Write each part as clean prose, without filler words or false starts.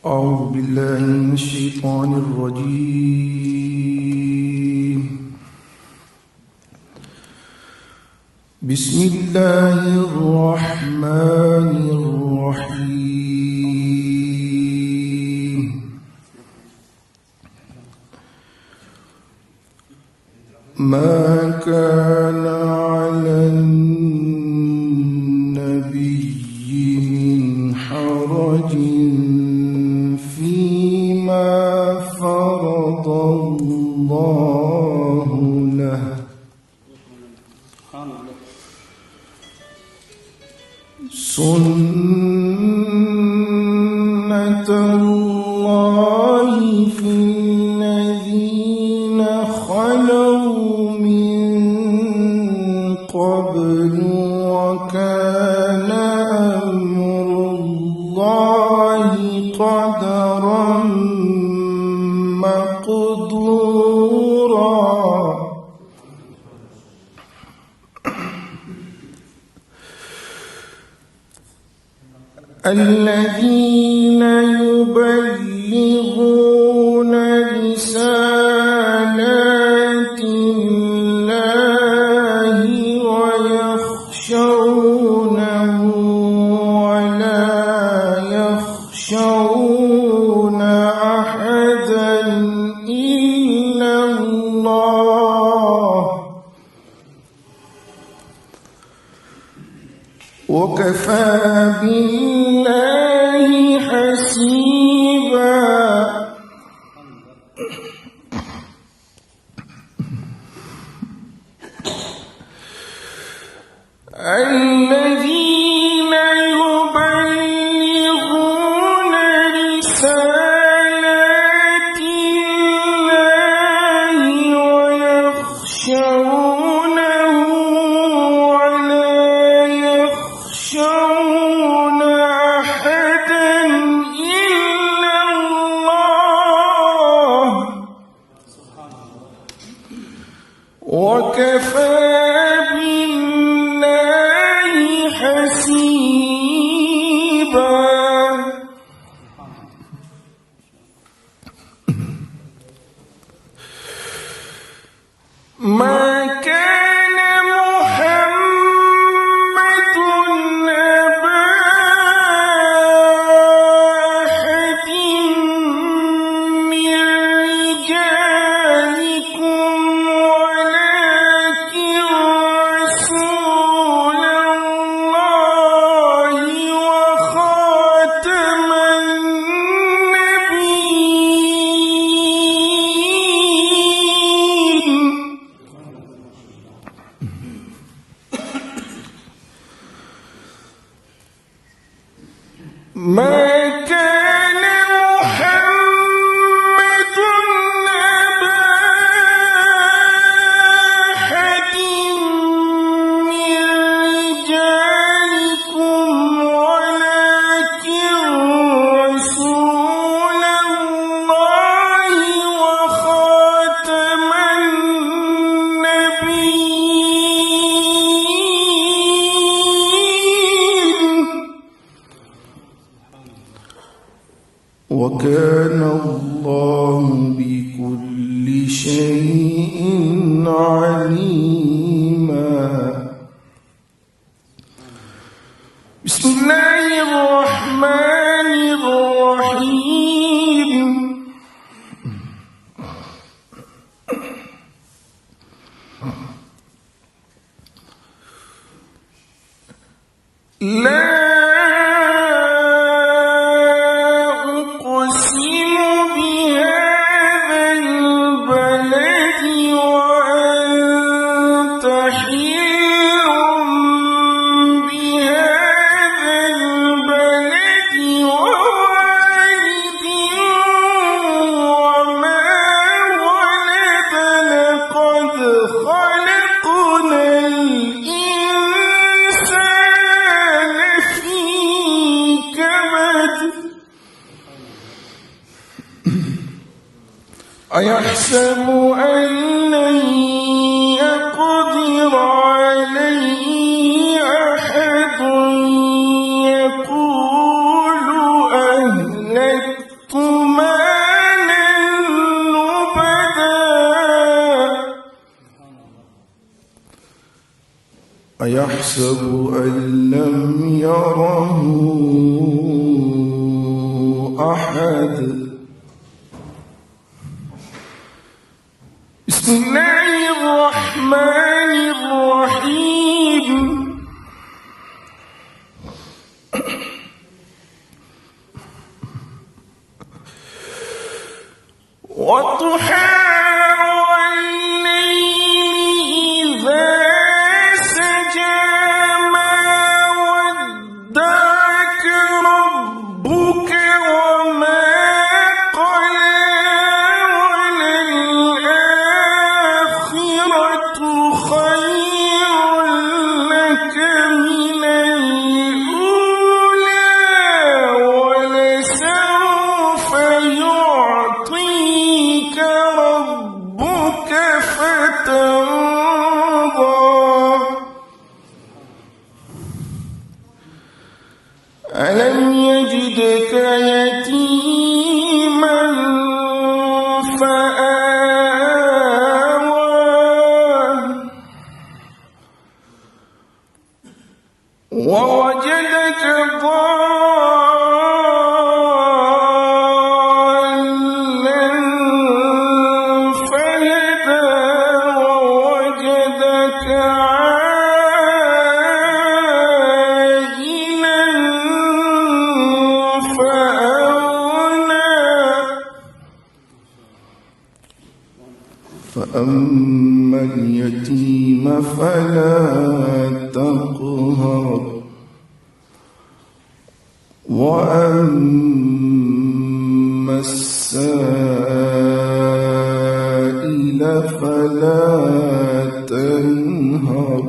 أعوذ بالله من الشيطان الرجيم. بسم الله الرحمن الرحيم. ما كان على النبي من حرج فيما فرض الله له سنة الله في الذين خلوا من قبل وكان أمر الله قدرا مقدورا. الذين يبلغون رسالات الله ويخشونه ولا يخشون أحدا إلا الله وكفى بالله حسيبا. الذين يبلغون رسالات الله ويخشونه ولا يخشون أحدا إلا الله وكفى بالله حسيبا. ما كان محمد أبا أحد من رجالكم ولكن رسول الله وخاتم النبيين. ما كان محمد أبا أحد من رجالكم ولكن رسول الله وخاتم النبيين وكان الله بكل شيء عليما. بسم الله الرحمن الرحيم. لا أقسم بهذا البلد وأنت حل بهذا البلد ووالد وما ولد لقد خلقنا الإنسان في كبد. أيحسب أن لن يقدر عليه أحد يقول أهلكت أيحسب أن لم يره أحد. بسم الله الرحمن الرحيم. والضحى والليل إذا سجى ما ودعك ربك وما قلى وللآخرة خير لك من الأولى ولسوف يعطيك ربك فترضى. ألم يجدك يتيما فآوى ووجدك ضالا فهدى ووجدك عائلا فأغنى. فأما اليتيم فلا تقهر وأما السائل فلا تنهر.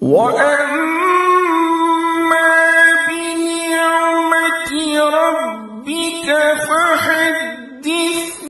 وأما بنعمة ربك فحدث.